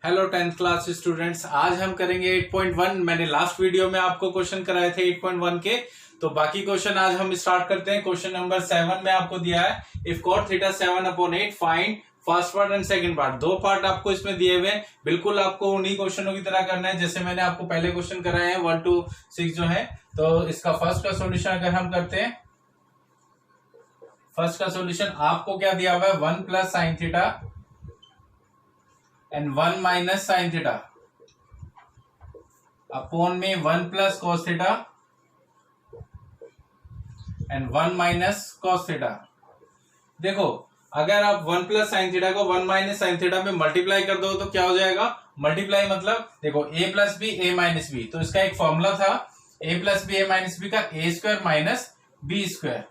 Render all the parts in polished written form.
Hello 10th class students, आज हम करेंगे 8.1। मैंने लास्ट वीडियो में आपको क्वेश्चन कराए थे 8.1 के, तो बाकी क्वेश्चन आज हम स्टार्ट करते हैं। क्वेश्चन नंबर 7 में आपको दिया है if cot theta 7/8 find first part and second part. दो पार्ट आपको इसमें दिए हुए हैं, बिल्कुल आपको उन्हीं क्वेश्चनों की तरह करना है जैसे मैंने आपको पहले क्वेश्चन कराए हैं 1 to 6 जो है। तो इसका फर्स्ट का सोल्यूशन अगर हम करते हैं, फर्स्ट का सोल्यूशन आपको क्या दिया हुआ है 1 plus sine theta and 1 minus sine theta upon में 1 plus cos theta and 1 minus cos theta. देखो अगर आप 1 प्लस साइन थीटा को 1 माइनस साइन थीटा में मल्टीप्लाई कर दो तो क्या हो जाएगा, मल्टीप्लाई मतलब देखो a plus B A minus B, तो इसका एक फॉर्मूला था a plus B A minus B का a square minus B square,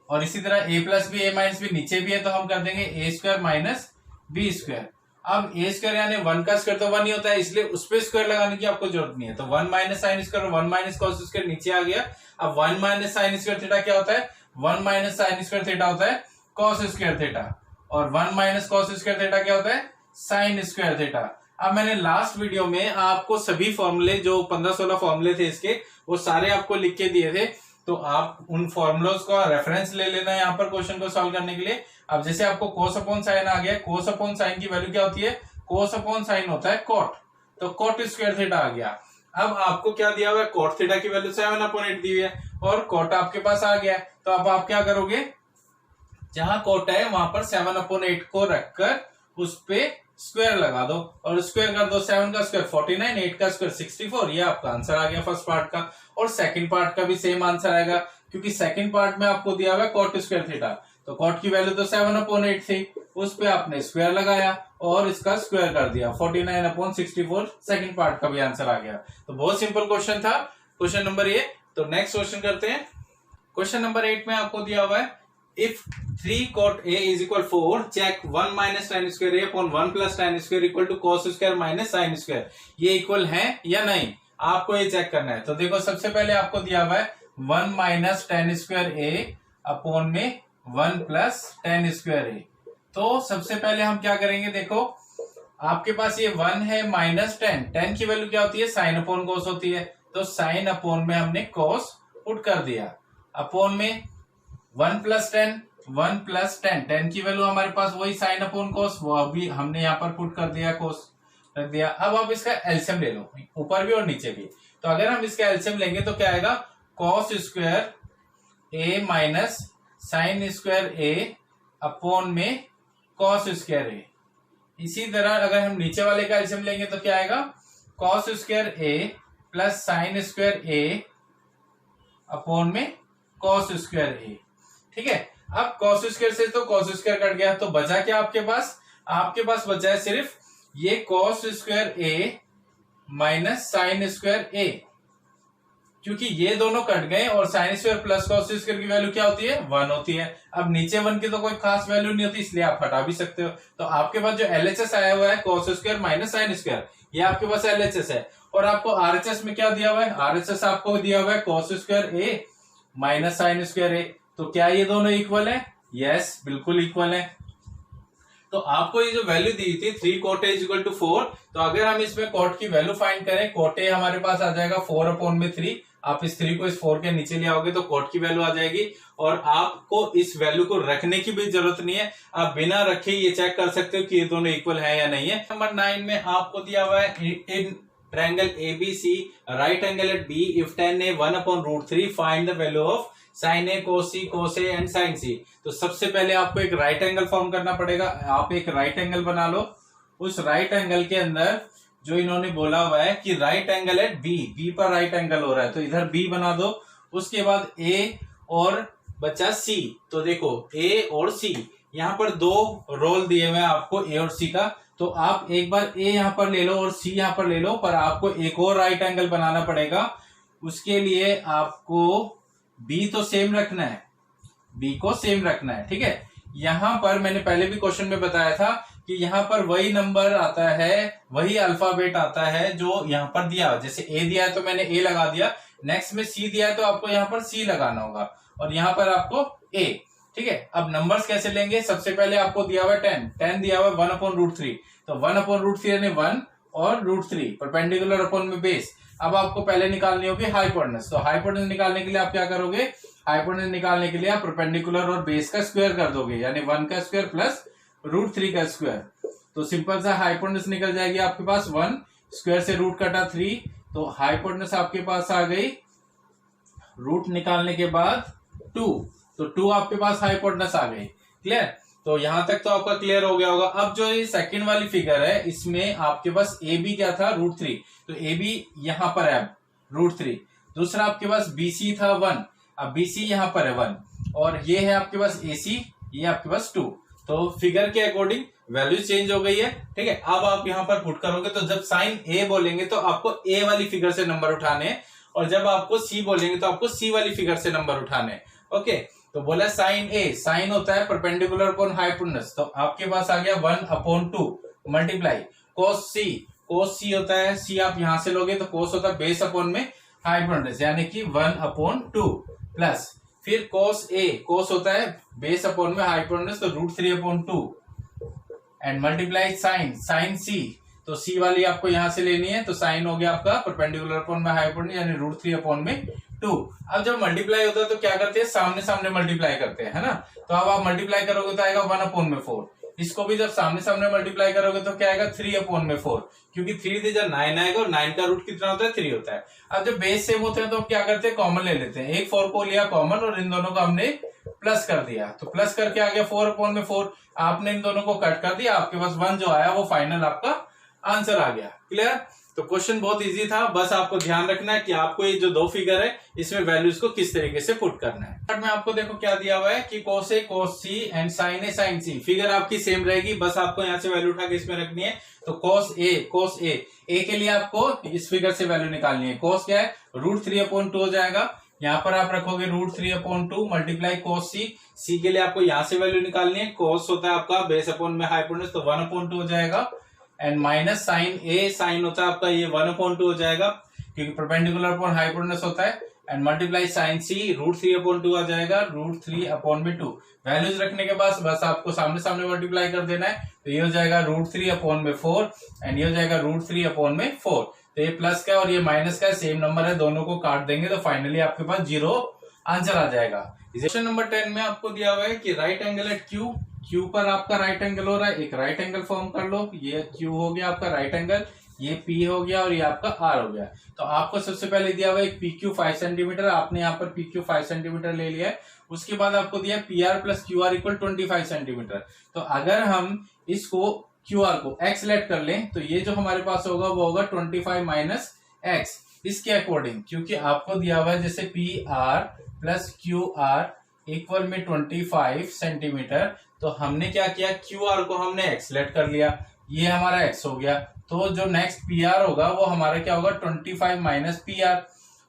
और इसी तरह a plus B A minus B नीचे भी है तो हम कर देंगे a square minus B square. अब a स्क्वायर यानी 1 का स्क्वायर तो 1 ही होता है, इसलिए उस पर स्क्वायर लगाने की आपको जरूरत नहीं है। तो 1 minus sine square 1 minus cos square नीचे आ गया। अब 1 माइनस साइन स्क्वायर थीटा क्या होता है, 1 माइनस साइन स्क्वायर थीटा होता है कॉस स्क्वायर थीटा, और 1 माइनस कॉस स्क्वायर थीटा क्या होता है साइन स्क्वायर थीटा। अब मैंने लास्ट वीडियो में आपको सभी फॉर्मूले जो 15-16 फॉर्मूले थे इसके वो सारे आपको लिख के दिए थे, तो आप उन फॉर्मुलोज का रेफरेंस ले लेना है यहाँ पर क्वेश्चन को सॉल्व करने के लिए। अब जैसे आपको कोस अपॉन साइन आ गया, कोस अपॉन साइन की वैल्यू क्या होती है, कोस अपॉन साइन होता है कॉट, तो कॉट स्क्वायर थीटा आ गया। अब आपको क्या दिया हुआ है, कॉट थीटा की वैल्यू 7/8 दी हुई है और कॉट आपके पास आ गया, तो अब आप क्या करोगे, जहां कॉट है वहां पर 7/8 को रखकर उस पे स्क्वायर लगा दो और स्क्वायर कर दो। 7 का स्क्वायर 49, 8 का स्क्वायर 64, ये आपका आंसर आ गया फर्स्ट पार्ट का। और सेकंड पार्ट का भी सेम आंसर आएगा, क्योंकि सेकंड पार्ट में आपको दिया हुआ है कॉट स्क्वायर थीटा, तो कॉट की वैल्यू तो 7/8 थी, उस पे आपने स्क्वायर लगाया और इसका स्क्वायर कर दिया 49/64, सेकंड पार्ट का भी आंसर आ गया। तो बहुत सिंपल क्वेश्चन था क्वेश्चन नंबर ये। तो नेक्स्ट क्वेश्चन करते हैं। क्वेश्चन नंबर 8 में आपको दिया हुआ है if 3 cot a is equal 4 check 1 minus tan square a upon 1 plus tan square equal to cos square minus sin square, ये इक्वल है या नहीं आपको ये चेक करना है। तो देखो सबसे पहले आपको दिया हुआ है 1 minus ten square a upon में 1 प्लस टेन स्क्वायर a। तो सबसे पहले हम क्या करेंगे, देखो आपके पास ये 1 है माइनस टेन, टेन की वैल्यू क्या होती है साइन अपॉन कोस होती है, तो साइन अपॉन में हमने कोस पुट कर दिया, अपॉन में 1 plus ten, 1 plus ten, ten की वैल्यू हमारे पास वही साइन अपॉन कोस, वो अभी हमने यहाँ पर पुट कर दिया कोस रख दिया। अब आप इसका एलसीएम ले लो, ऊपर भी और नीचे भी। तो अगर हम इसका एलसीएम लेंगे तो क्या आएगा, कॉस स्क्वायर ए माइनस साइन स्क्वायर ए अपॉन में कॉस स्क्वायर ए। इसी तरह अगर हम नीचे वाले का एलसीएम लेंगे तो क्या आएगा, कॉस स्क्वायर ए प्लस साइन स्क्वायर ए अपॉन में कॉस स्क्वायर ए। ठीक है, अब कॉस स्क्वायर से तो कॉस स्क्वायर कट गया, तो बचा क्या आपके पास, आपके पास बचा है सिर्फ ये कॉस स्क्वायर ए माइनस साइन स्क्वायर ए, क्योंकि ये दोनों कट गए और sine square plus cos square की वैल्यू क्या होती है 1 होती है। अब नीचे 1 की तो कोई खास वैल्यू नहीं होती, इसलिए आप हटा भी सकते हो। तो आपके पास जो एलएचएस आया हुआ है cos square minus sine square, ये आपके पास एलएचएस है। और आपको आरएचएस में क्या दिया हुआ है, आरएचएस आपको दिया हुआ है कॉस स्क्वायर ए माइनस साइन स्क्वायर ए। तो क्या ये दोनों इक्वल है, यस बिल्कुल इक्वल है। तो आपको ये जो वैल्यू दी थी 3 cot a इक्वल टू 4, तो अगर हम इसमें cot की वैल्यू फाइंड करें, cot a हमारे पास आ जाएगा 4 अपॉन में 3, आप इस 3 को इस 4 के नीचे ले आओगे तो cot की वैल्यू आ जाएगी, और आपको इस वैल्यू को रखने की भी जरूरत नहीं है, आप बिना रखे ये चेक कर सकते हो कि ये दोनों इक्वल है या नहीं है। नंबर 9 में आपको दिया हुआ है in triangle ABC right angle at B if tan a 1/√3 find the value of sine A cos C cos A and sine C. तो सबसे पहले आपको एक राइट एंगल फॉर्म करना पड़ेगा, आप एक राइट एंगल बना लो। उस राइट एंगल के अंदर जो इन्होंने बोला हुआ है कि राइट एंगल एट बी पर राइट एंगल हो रहा है, तो इधर बी बना दो। उसके बाद ए और बचा सी, तो देखो ए और सी यहाँ पर दो रोल दिए हुए हैं आपको ए और सी का, तो आप एक बार ए यहाँ पर ले लो और सी यहाँ पर ले लो, पर आपको एक और राइट एंगल बनाना पड़ेगा। उसके लिए आपको बी तो सेम रखना है, बी को सेम रखना है। ठीक है, यहां पर मैंने पहले भी क्वेश्चन में बताया था कि यहां पर वही नंबर आता है, वही अल्फाबेट आता है जो यहां पर दिया, जैसे ए दिया है तो मैंने ए लगा दिया, नेक्स्ट में सी दिया है तो आपको यहां पर सी लगाना होगा और यहां पर आपको ए। ठीक है, अब नंबर्स कैसे लेंगे, सबसे पहले आपको दिया हुआ है 10 दिया हुआ है 1/√3, तो 1/√3 यानी 1 और √3 परपेंडिकुलर अपॉन में बेस। अब आपको पहले निकालनी होगी हाइपोटेनस, तो हाइपोटेनस निकालने के लिए आप क्या करोगे, हाइपोटेनस निकालने के लिए आप परपेंडिकुलर और बेस का स्क्वायर कर दोगे, यानी 1 का स्क्वायर प्लस √3 का स्क्वायर। तो सिंपल सा हाइपोटेनस निकल जाएगी आपके पास 1, स्क्वायर से रूट कटा 3, तो हाइपोटेनस आपके पास आ गई, रूट निकालने के बाद 2, तो 2 आपके पास हाइपोटेनस आ गई। क्लियर, तो यहां तक तो आपका क्लियर हो गया होगा। अब जो ये सेकंड वाली फिगर है इसमें आपके पास ए बी क्या था, √3, तो ए बी यहां पर है √3। दूसरा आपके पास BC था 1, अब BC यहां पर है 1, और ये है आपके पास AC, ये आपके पास 2। तो फिगर के अकॉर्डिंग वैल्यू चेंज हो गई है। ठीक है, अब आप यहां पर पुट करोगे तो जब साइन A बोलेंगे तो आपको A वाली फिगर से नंबर उठाने हैं, और जब आपको C बोलेंगे तो आपको C वाली फिगर से नंबर उठाने हैं। ओके, तो बोला साइन A, साइन होता है परपेंडिकुलर अपॉन हाइपोटेनस, तो आपके पास आ गया 1/2 मल्टीप्लाई कोस C, कोस C होता है, C आप यहां से लोगे तो कोस होता है बेस अपॉन में हाइपोटेनस, यानी कि 1/2 प्लस फिर कोस A, कोस होता है बेस अपॉन में हाइपोटेनस, तो √3/2 and multiply sine, sine C, तो C वाली आपको यहां से लेनी है, तो साइन हो गया आपका परपेंडिकुलर अपॉन में हाइपोटेनस यानी √3/2। अब जब मल्टीप्लाई होता है तो क्या करते हैं, सामने सामने मल्टीप्लाई करते हैं, है ना। तो अब आप मल्टीप्लाई करोगे तो आएगा 1/4, इसको भी जब सामने सामने मल्टीप्लाई करोगे तो क्या आएगा 3/4, क्योंकि 3 से जब 9 आएगा और 9 का रूट कितना होता है 3 होता है। अब जब बेस सेम होते हैं तो क्या करते हैं, कॉमन ले लेते हैं, एक 4 को लिया कॉमन और इन दोनों को हमने प्लस कर दिया, तो प्लस करके आ गया 4/4, आपने इन दोनों को कट कर दिया, आपके पास 1 जो आया वो फाइनल आपका आंसर आ गया। क्लियर, तो क्वेश्चन बहुत इजी था, बस आपको ध्यान रखना है कि आपको ये जो दो फिगर है इसमें वैल्यूज को किस तरीके से पुट करना है। में आपको देखो क्या दिया हुआ है कि cos A cos C and sin A sin C, figure आपकी सेम रहेगी, बस आपको यहाँ से वैल्यू उठा के इसमें रखनी है। तो cos A के लिए आपको इस फिगर से वैल्यू निकालनी है, cos क्या है √3/2 हो जाएगा, यहाँ पर आप रखोगे √3/2 मल्टीप्लाई cos C के लिए आपको यहाँ से वैल्यू निकालनी है, cos होता है आपका बेस अपॉन में हाइपोटेनस, तो 1/2 हो जाएगा, and minus sine A, sine होता है आपका ये 1/2 हो जाएगा क्योंकि परपेंडिकुलर अपॉन हाइपोटेनस होता है, एंड मल्टीप्लाई साइन C √3/2 आ जाएगा, √3/2। वैल्यूज रखने के बाद बस आपको सामने सामने मल्टीप्लाई कर देना है, तो ये हो जाएगा √3/4 एंड ये हो जाएगा √3/4। तो ये प्लस का और ये माइनस का सेम नंबर है, दोनों को काट देंगे तो फाइनली आपके पास 0 आंसर आ जाएगा। क्वेश्चन नंबर 10 में आपको दिया हुआ है कि राइट एंगल एट क्यू पर आपका राइट एंगल हो रहा है, एक राइट एंगल फॉर्म कर लो, ये क्यू हो गया आपका राइट एंगल, ये पी हो गया और ये आपका आर हो गया। तो आपको सबसे पहले दिया हुआ एक PQ 5 सेंटीमीटर, आपने यहाँ पर PQ 5 सेंटीमीटर ले लिया है, उसके बाद आपको दिया PR plus QR equal 25 centimetre. तो अगर हम इसको QR को x लेट कर लें तो ये जो हमारे पास होगा वो होगा 25 माइनस x, इसके अकॉर्डिंग, क्योंकि आपको दिया हुआ है जैसे PR प्लस QR इक्वल में 25 सेंटीमीटर, तो हमने क्या किया, QR को हमने x लेट कर लिया, ये हमारा x हो गया, तो जो नेक्स्ट PR होगा वो हमारा क्या होगा 25 माइनस PR।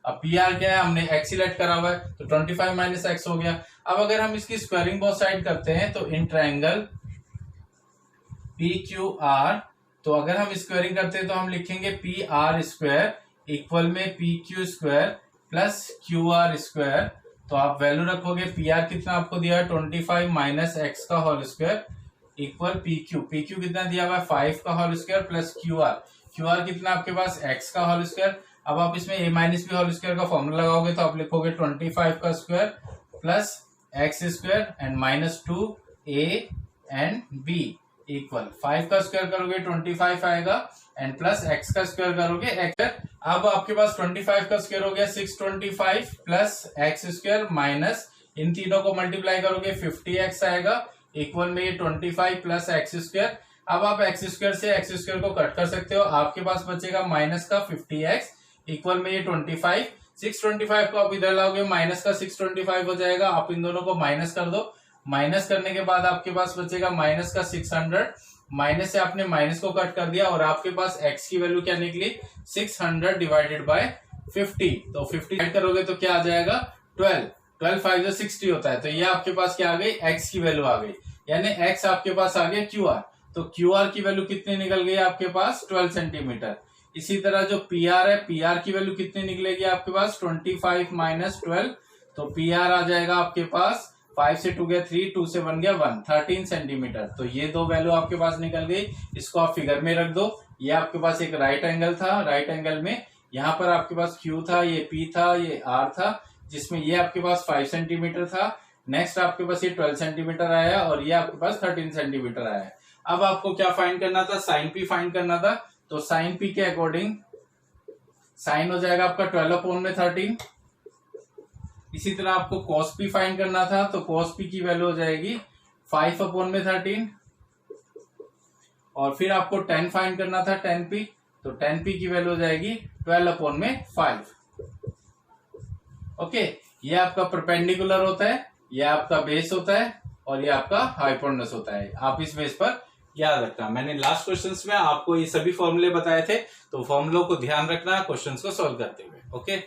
अब PR क्या है, हमने x लेट करा हुआ है, तो 25 माइनस x हो गया। अब अगर हम इसकी स्क्वायरिंग बोथ साइड करते हैं तो इन ट्रायंगल PQR, तो अगर हम स्क्वायरिंग करते हैं तो हम लिखेंगे PR स्क्वायर इक्वल में PQ square plus QR square. तो आप वैल्यू रखोगे PR कितना आपको दिया है 25 माइनस x का होल स्क्वायर इक्वल PQ कितना दिया हुआ है 5 का होल स्क्वायर प्लस QR कितना आपके पास x का होल स्क्वायर। अब आप इसमें a minus B whole square का फॉर्मूला लगाओगे तो आप लिखोगे 25 का square plus x square and minus 2a and b equal 5 का स्क्वायर करोगे 25 आएगा एंड प्लस x का स्क्वायर करोगे x। अब आपके पास 25 का स्क्वायर हो गया 625 प्लस x स्क्वायर माइनस इन तीनों को मल्टीप्लाई करोगे 50x आएगा इक्वल में ये 25 प्लस x स्क्वायर। अब आप x स्क्वायर से x स्क्वायर को कट कर सकते हो, आपके पास बचेगा माइनस का 50x इक्वल में ये 25। 625 को आप इधर लाओगे माइनस का 625 हो जाएगा, आप इन दोनों को माइनस कर दो, माइनस करने के बाद आपके पास बचेगा माइनस का 600, माइनस से आपने माइनस को कट कर दिया और आपके पास x की वैल्यू क्या निकली 600 डिवाइडेड बाय 50। तो 50 ऐड करोगे तो क्या आ जाएगा 12 5 जो 60 होता है, तो ये आपके पास क्या आ गई x की वैल्यू आ गई, यानी x आपके पास आ गया QR। तो QR की वैल्यू कितनी निकल गई आपके पास 12 सेंटीमीटर। इसी तरह जो PR है, PR की वैल्यू कितनी निकलेगी आपके पास 25 माइनस 12, तो PR आ जाएगा आपके पास 5 से 2 गया 3, 2 से 1 गया 1, 13 सेंटीमीटर। तो ये दो वैल्यू आपके पास निकल गई। इसको आप फिगर में रख दो। ये आपके पास एक राइट एंगल था, राइट एंगल में यहाँ पर आपके पास Q था, ये P था, ये R था, जिसमें ये आपके पास 5 सेंटीमीटर था। नेक्स्ट आपके पास ये 12 सेंटीमीटर आया और ये आपके पास 13 सेंटीमीटर आया। अब आपको क्या फाइंड करना था? साइन P फाइंड करना था। तो साइन P के अकॉर्डिंग साइन हो जाएगा आपका 12/13। इसी तरह आपको cos P फाइंड करना था, तो cos P की वैल्यू हो जाएगी 5/13। और फिर आपको tan फाइंड करना था, tan P, तो tan P की वैल्यू हो जाएगी 12/5। ओके, ये आपका परपेंडिकुलर होता है, ये आपका बेस होता है और ये आपका हाइपोटेन्यूज होता है। आप इस बेस पर याद रखना। मैंने लास्ट क्वेश्चंस में आपको ये सभी फॉर्मूले बताए थे, तो फॉर्मूलों को ध्यान रखना क्वेश्चंस को सॉल्व करते हुए। ओके।